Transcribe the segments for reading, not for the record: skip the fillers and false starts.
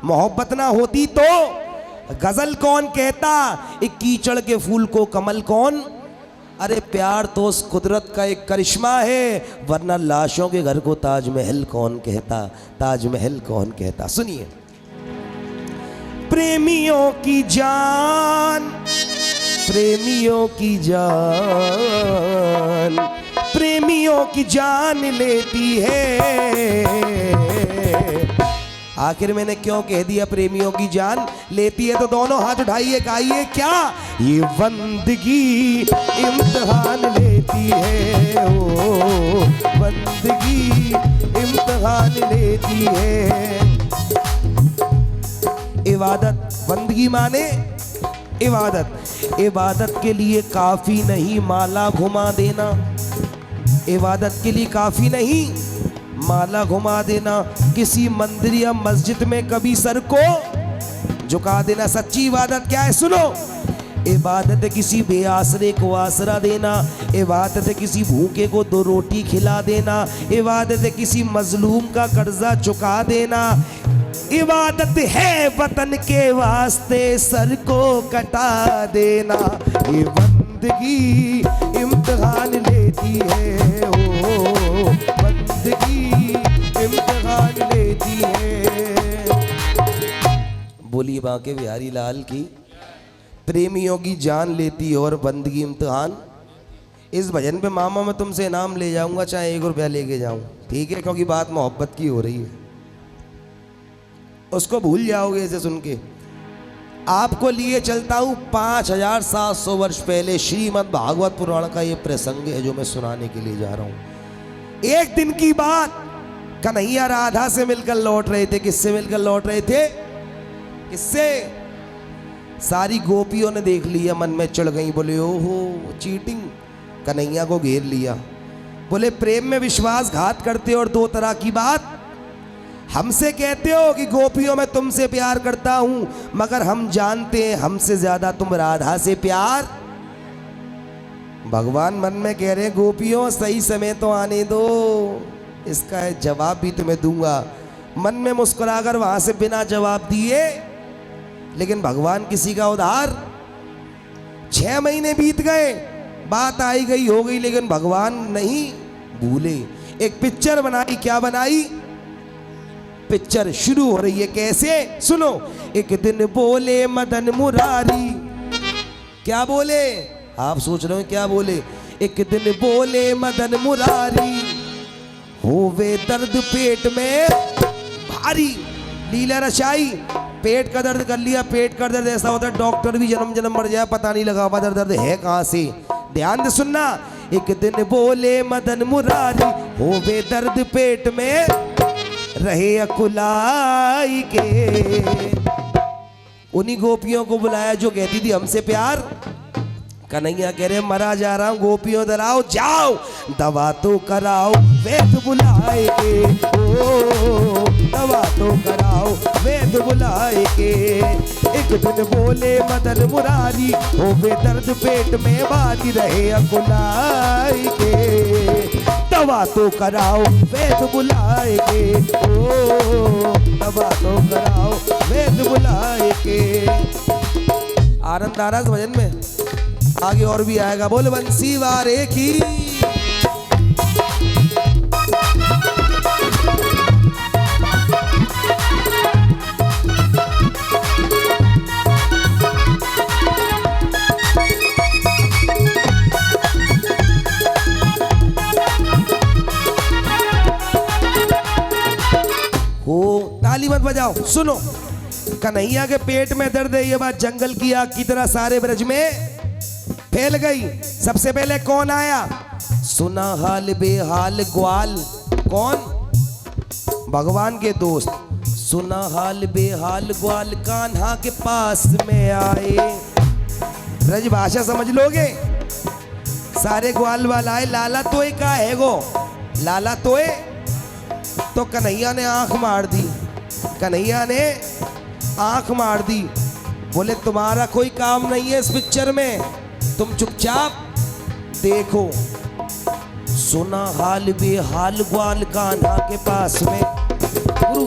मोहब्बत ना होती तो गजल कौन कहता, एक कीचड़ के फूल को कमल कौन। अरे प्यार तो उस कुदरत का एक करिश्मा है, वरना लाशों के घर को ताजमहल कौन कहता, ताजमहल कौन कहता। सुनिए, प्रेमियों की जान, प्रेमियों की जान, प्रेमियों की जान लेती है। आखिर मैंने क्यों कह दिया प्रेमियों की जान लेती है? तो दोनों हाथ उठाइए, कहिए क्या? ये बंदगी इम्तिहान लेती है, ओ बंदगी इम्तिहान लेती है। इबादत, बंदगी माने इबादत। इबादत के लिए काफी नहीं माला घुमा देना, इबादत के लिए काफी नहीं माला घुमा देना। किसी मंदिर या मस्जिद में कभी सर को झुका देना। सच्ची इबादत क्या है? सुनो, इबादत है किसी बेआसरे को आसरा देना, इबादत है किसी भूखे को 2 रोटी खिला देना, इबादत है किसी मजलूम का कर्जा चुका देना, इबादत है वतन के वास्ते सर को कटा देना। ये बंदगी इम्तिहान लेती है, ओ बंदगी इम्तिहान लेती है। बोलिए बांके बिहारी लाल की। प्रेमियों की जान लेती है और बंदगी इम्तिहान। इस भजन पे मामा मैं तुमसे इनाम ले जाऊंगा, चाहे 1 रुपया लेके जाऊं, ठीक है? क्योंकि बात मोहब्बत की हो रही है, उसको भूल जाओगे इसे सुन के। आपको लिए चलता हूं 5700 वर्ष पहले श्रीमद् भागवत पुराण का ये प्रसंग है जो मैं सुनाने के लिए जा रहा हूं। एक दिन की बात, कन्हैया राधा से मिलकर लौट रहे थे। किससे मिलकर लौट रहे थे? किससे? सारी गोपियों ने देख लिया, मन में चढ़ गई, बोले ओहो चीटिंग। कन्हैया को घेर लिया, बोले प्रेम में विश्वासघात करते हो और 2 तरह की बात हमसे कहते हो कि गोपियों में तुमसे प्यार करता हूं, मगर हम जानते हैं हमसे ज्यादा तुम राधा से प्यार। भगवान मन में कह रहे हैं गोपियों सही समय तो आने दो, इसका जवाब भी तुम्हें दूंगा। मन में मुस्कुराकर वहां से बिना जवाब दिए, लेकिन भगवान किसी का उधार। 6 महीने बीत गए, बात आई गई हो गई, लेकिन भगवान नहीं भूले। एक पिक्चर बनाई। क्या बनाई? पिक्चर शुरू हो रही है कैसे? सुनो, एक दिन बोले मदन मुरारी। क्या बोले? आप सोच रहे हो क्या बोले? एक दिन बोले मदन मुरारी, होवे दर्द पेट में भारी। लीला रचाई, पेट का दर्द कर लिया। पेट का दर्द ऐसा होता है डॉक्टर भी जन्म जन्म मर जाए, पता नहीं लगा हुआ दर्द है कहां से। ध्यान से सुनना। एक दिन बोले मदन मुरारी, होवे दर्द पेट में रहे अकुलाई के। उन्हीं गोपियों को बुलाया जो कहती थी हमसे प्यार। कन्हैया कह रहे मरा जा रहा हूं, गोपियों डराओ, जाओ दवा तो कराओ वैद्य बुलाएंगे, ओ दवा तो कराओ वैद्य बुलाएंगे। एक दिन बोले मदन मुरारी, होवे दर्द पेट में भारी रहे अकुलाई के। दवा तो कराओ वैद्य बुलाएंगे, ओ दवा तो कराओ वैद्य बुलाएंगे। आनंद आ रहा है भजन में, आगे और भी आएगा। बोल बंसी वारे की। हो ताली मत बजाओ, सुनो। कन्हैया के पेट में दर्द है, ये बात जंगल की आग की तरह सारे ब्रज में फैल गई। सबसे पहले कौन आया? सुना हाल बेहाल ग्वाल। कौन? भगवान के दोस्त। सुना हाल बेहाल ग्वाल कान्हा के पास में आए। ब्रज भाषा समझ लोगे? सारे ग्वाल वाला आए। लाला तोय का है गो? लाला तोय। तो कन्हैया ने आंख मार दी। कन्हैया ने आंख मार दी। बोले तुम्हारा कोई काम नहीं है इस पिक्चर में, तुम चुपचाप देखो। सुना हाल बेहाल ग्वाल कान्हा के पास में। गुरु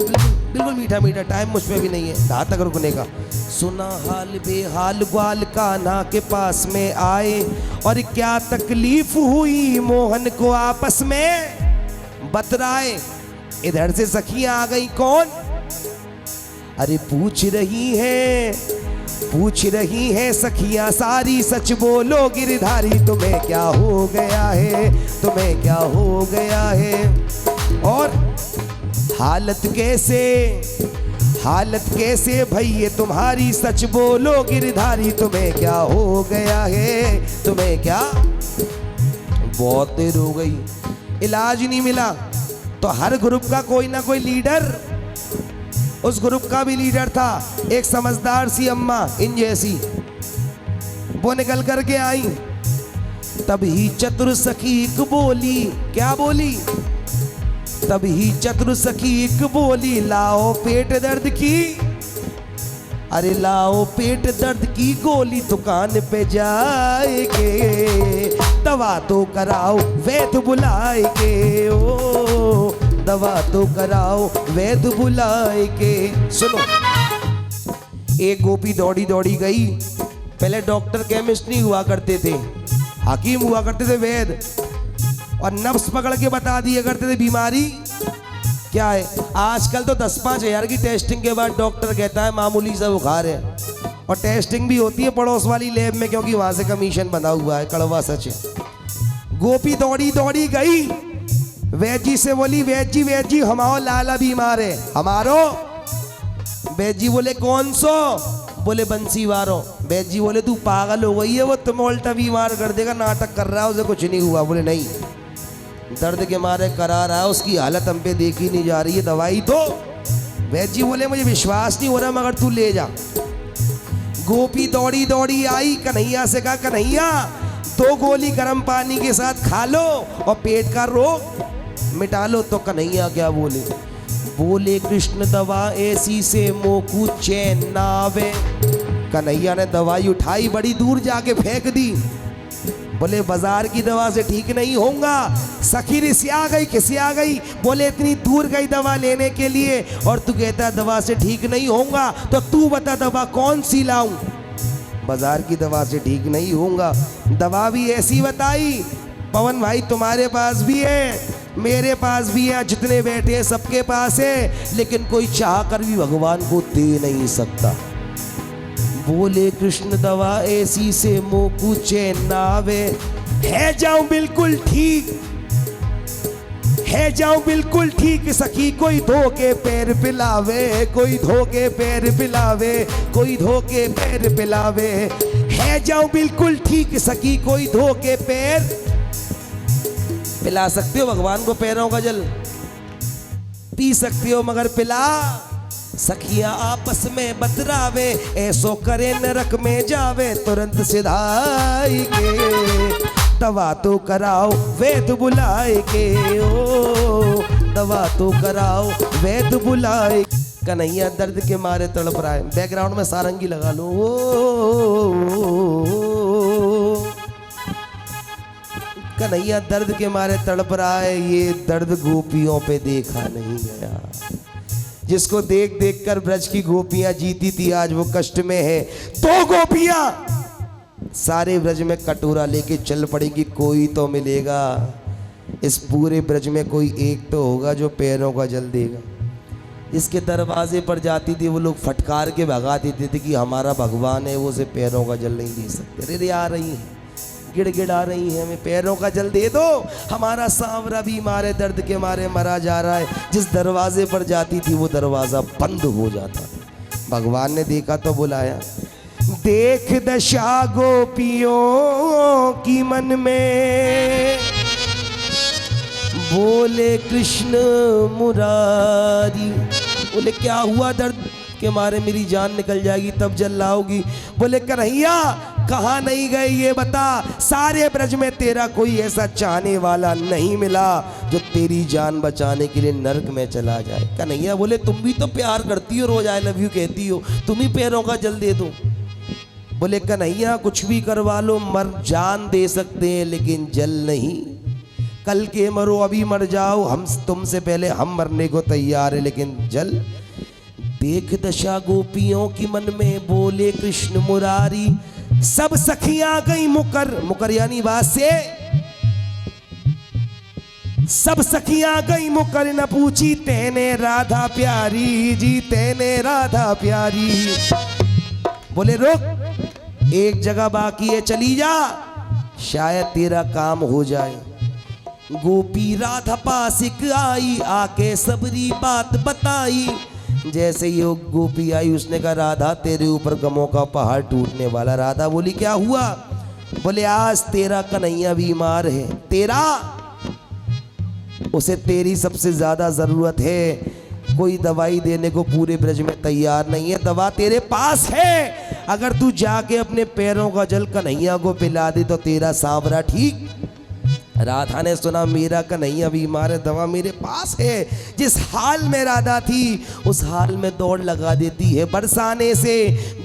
बिल्कुल मीठा मीठा, टाइम मुझ पे भी नहीं है कहाँ तक रुकने का। सुना हाल बेहाल ग्वाल कान्हा के पास में आए, और क्या तकलीफ हुई मोहन को आपस में बतराए। इधर से सखियां आ गई, कौन? अरे पूछ रही है सखियां सारी, सच बोलो गिरधारी तुम्हें क्या हो गया है, तुम्हें क्या हो गया है। और हालत कैसे भैया तुम्हारी, सच बोलो गिरधारी तुम्हें क्या हो गया है, तुम्हें क्या। बहुत देर हो गई, इलाज नहीं मिला, तो हर ग्रुप का कोई ना कोई लीडर, उस ग्रुप का भी लीडर था एक समझदार सी अम्मा इन जैसी, वो निकल करके आई। तभी चतुर सखी एक बोली, क्या बोली? तभी चतुर सखी एक बोली, लाओ पेट दर्द की, अरे लाओ पेट दर्द की गोली, दुकान पे जाएंगे दवा तो कराओ वैद्य बुलाएंगे, ओ दवा तो कराओ वैद्य बुलाएंगे। सुनो, एक गोपी दौड़ी दौड़ी गई। पहले डॉक्टर केमिस्ट नहीं हुआ करते थे, हकीम हुआ करते थे वैद्य, और नफ्स पकड़ के बता दिया करते थे बीमारी क्या है। आजकल तो 10-5 हज़ार की टेस्टिंग के बाद डॉक्टर कहता है मामूली सा बुखार है, और टेस्टिंग भी होती है पड़ोस वाली लैब में, क्योंकि वहां से कमीशन बंधा हुआ है, कड़वा सच है। गोपी दौड़ी दौड़ी गई, वैद्य जी से बोली, वैद्य जी हमारो लाला बीमार है, हमारो। वैद्य जी बोले कौन सो? बोले बंसीवारो। वैद्य जी बोले तू पागल हो गई है, वो तुम्हें उल्टा बीमार कर देगा, नाटक कर रहा है, उसे कुछ नहीं हुआ। बोले नहीं, दर्द के मारे करा रहा है, उसकी हालत हम पे देखी नहीं जा रही है, दवाई तो। वैद्य जी बोले मुझे विश्वास नहीं हो रहा, मगर तू ले जा। गोपी दौड़ी दौड़ी आई, कन्हैया से कहा कन्हैया 2 गोली गर्म पानी के साथ खा लो और पेट का रोग मिटा लो। तो कन्हैया क्या बोले? बोले कृष्ण दवा ऐसी से मोकू चैन ना आवे। कन्हैया ने दवाई उठाई, बड़ी दूर जाके फेंक दी। बोले बाजार की दवा से ठीक नहीं होगा। सखी रिसिया गई, खिसिया गई, बोले इतनी दूर गई दवा लेने के लिए और तू कहता है दवा से ठीक नहीं होगा, तो तू बता दवा कौन सी लाऊं? बाजार की दवा से ठीक नहीं होगा। दवा भी ऐसी बताई, पवन भाई तुम्हारे पास भी है, मेरे पास भी है, जितने बैठे हैं सबके पास है, लेकिन कोई चाह कर भी भगवान को दे नहीं सकता। बोले कृष्ण दवा ऐसी से मोकू चैन ना आवे। है जाऊं बिल्कुल ठीक, है जाऊं बिल्कुल ठीक, सखी कोई धोके पैर पिलावे, कोई धोके पैर पिलावे, कोई धोके पैर पिलावे। है जाऊं बिल्कुल ठीक, सखी कोई धोके पैर पिला सकते हो भगवान को पैरों का जल, पी सकते हो मगर पिला। सखिया आपस में बतरावे, ऐसो करे नरक में जावे, तुरंत सिधाई के दवा तो कराओ वैद्य बुलाए के, ओ दवा तो कराओ वैद्य बुलाए। कन्हैया दर्द के मारे तड़प रहा है, बैकग्राउंड में सारंगी लगा लो। कन्हैया दर्द के मारे तड़प रहा है। ये दर्द गोपियों पे देखा नहीं गया, जिसको देख देख कर ब्रज की गोपियां जीती थी, आज वो कष्ट में है। तो गोपियां सारे ब्रज में कटोरा लेके चल पड़ेगी, कोई तो मिलेगा इस पूरे ब्रज में, कोई एक तो होगा जो पैरों का जल देगा। इसके दरवाजे पर जाती थी, वो लोग फटकार के भगा देते थे कि हमारा भगवान है, वो उसे पैरों का जल नहीं दे सकते। अरे आ रही हैं, गिड़गिड़ा रही है, हमें पैरों का जल दे दो, हमारा सांवरा बीमार है, दर्द के मारे मरा जा रहा है। जिस दरवाजे पर जाती थी वो दरवाजा बंद हो जाता। भगवान ने देखा तो बुलाया, देख दशा गोपियों की मन में, बोले कृष्ण मुरारी। बोले क्या हुआ? दर्द के मारे मेरी जान निकल जाएगी तब जल लाओगी। बोले कन्हैया कहाँ नहीं गए ये बता, सारे ब्रज में तेरा कोई ऐसा चाहने वाला नहीं मिला जो तेरी जान बचाने के लिए नरक में चला जाए। कन्हैया बोले तुम भी तो प्यार करती हो, रोज आई लव यू कहती हो, तुम ही पैरों का जल दे दो। बोले कन्हैया कुछ भी करवा लो, मर जान दे सकते हैं लेकिन जल नहीं। कल के मरो अभी मर जाओ, हम तुमसे पहले हम मरने को तैयार है, लेकिन जल। देख दशा गोपियों की मन में, बोले कृष्ण मुरारी। सब सखियां गई मुकर, मुकर यानी वासे। सब सखियां गई मुकर, न पूछी तेने राधा प्यारी जी, तेने राधा प्यारी। बोले रुक, एक जगह बाकी है, चली जा, शायद तेरा काम हो जाए। गोपी राधा पासिक आई, आके सबरी बात बताई। जैसे ही वो गोपी आई, उसने कहा राधा तेरे ऊपर गमों का पहाड़ टूटने वाला। राधा बोली क्या हुआ? बोले आज तेरा कन्हैया बीमार है, तेरा, उसे तेरी सबसे ज्यादा जरूरत है। कोई दवाई देने को पूरे ब्रज में तैयार नहीं है, दवा तेरे पास है। अगर तू जाके अपने पैरों का जल कन्हैया को पिला दे तो तेरा सांवरा ठीक। राधा ने सुना मेरा कन्हैया बीमार है, दवा मेरे पास है। जिस हाल में राधा थी उस हाल में दौड़ लगा देती है। बरसाने से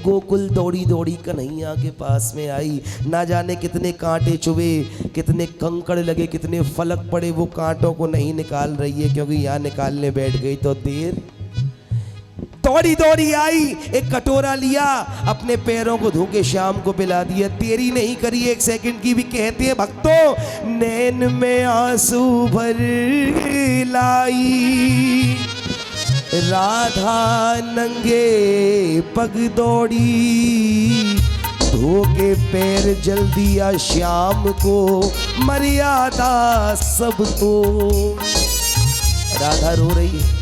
गोकुल दौड़ी दौड़ी कन्हैया के पास में आई। ना जाने कितने कांटे चुभे, कितने कंकड़ लगे, कितने फलक पड़े, वो कांटों को नहीं निकाल रही है, क्योंकि यहाँ निकालने बैठ गई तो देर। दौड़ी दौड़ी आई, एक कटोरा लिया, अपने पैरों को धो के शाम को पिला दिया। तेरी नहीं करी एक सेकंड की भी। कहते हैं भक्तों, नैन में आंसू भर लाई, राधा नंगे पग दौड़ी, धो के पैर जल दिया शाम को, मर्यादा सब तो। राधा रो रही है,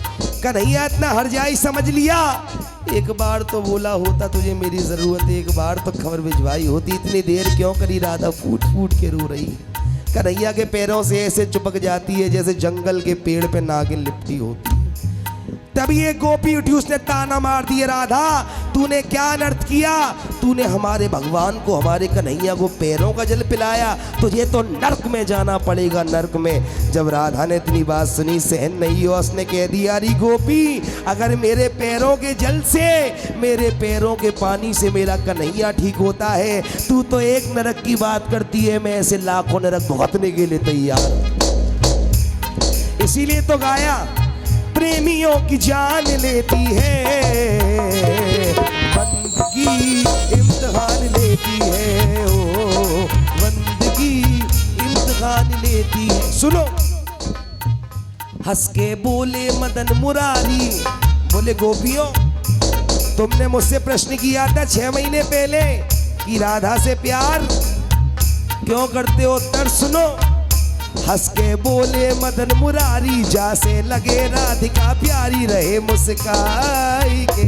कन्हैया इतना हर जाई समझ लिया। एक बार तो बोला होता तुझे मेरी जरूरत है, एक बार तो खबर भिजवाई होती। इतनी देर क्यों करी? राधा फूट फूट के रो रही है। कन्हैया के पैरों से ऐसे चिपक जाती है जैसे जंगल के पेड़ पे नागिन लिपटी होती है। तभी एक गोपी उठी, उसने ताना मार दिया, राधा तूने क्या अनर्थ किया? तूने हमारे भगवान को, हमारे कन्हैया को पैरों का जल पिलाया, तुझे तो नर्क में जाना पड़ेगा, नर्क में। जब राधा ने इतनी बात सुनी, सहन नहीं हुआ, उसने कह दिया अरे गोपी, अगर मेरे पैरों के जल से, मेरे पैरों के पानी से मेरा कन्हैया ठीक होता है, तू तो एक नरक की बात करती है, मैं ऐसे लाखों नरक भुगतने के लिए तैयार हूं। इसीलिए तो गाया, प्रेमियों की जान लेती है, बंदगी इम्तिहान लेती है, ओ बंदगी इम्तिहान लेती है। सुनो, हंस के बोले मदन मुरारी, बोले गोपियों, तुमने मुझसे प्रश्न किया था 6 महीने पहले कि राधा से प्यार क्यों करते हो, उत्तर सुनो। हंस के बोले मदन मुरारी, जैसे लगे राधिका प्यारी, रहे मुस्काई के।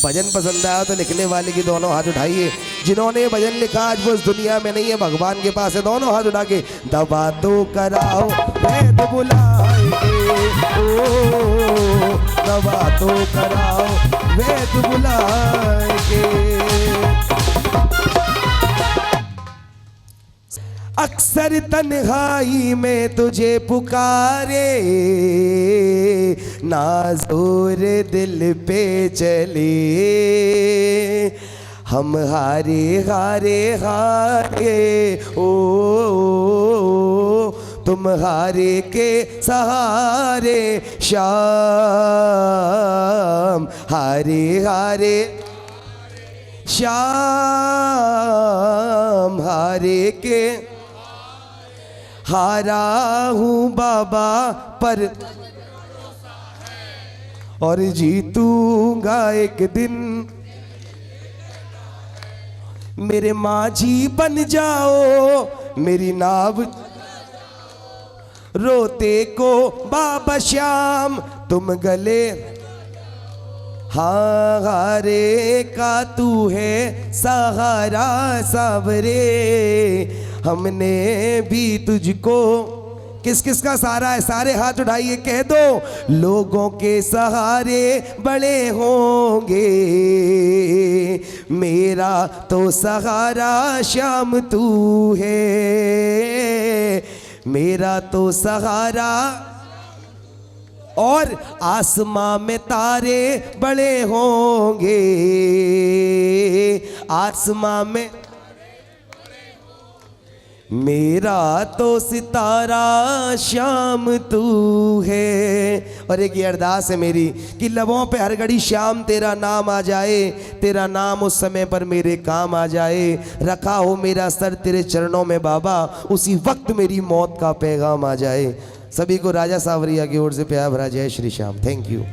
भजन पसंद आया तो लिखने वाले की दोनों हाथ उठाइए। जिन्होंने भजन लिखा आज वो इस दुनिया में नहीं है, भगवान के पास है। दोनों हाथ उठा के दवा तो कराओ वैद बुलाएंगे, ओ दवा तो कराओ वैद बुलाएंगे। अक्सर तन्हाई में तुझे पुकारे, नाज़ोर दिल पे चले, हम हारे हारे हारे, ओ तुम हारे के सहारे, शाम हारे हारे, शाम हारे के, हारा हूँ बाबा पर और जीतूंगा एक दिन। मेरे माझी बन जाओ, मेरी नाव रोते को बाबा श्याम, तुम गले हाँ हारे का तू है सहारा सावरे। हमने भी तुझको, किस किस का सहारा है? सारे हाथ उठाइए, कह दो लोगों के सहारे बड़े होंगे, मेरा तो सहारा श्याम तू है, मेरा तो सहारा। और आसमां में तारे बड़े होंगे, आसमां में मेरा तो सितारा श्याम तू है। और एक ये अरदास है मेरी कि लबों पे हर घड़ी श्याम तेरा नाम आ जाए, तेरा नाम उस समय पर मेरे काम आ जाए। रखा हो मेरा सर तेरे चरणों में बाबा, उसी वक्त मेरी मौत का पैगाम आ जाए। सभी को राजा सावरिया की ओर से प्यार भरा जय श्री श्याम। Thank you.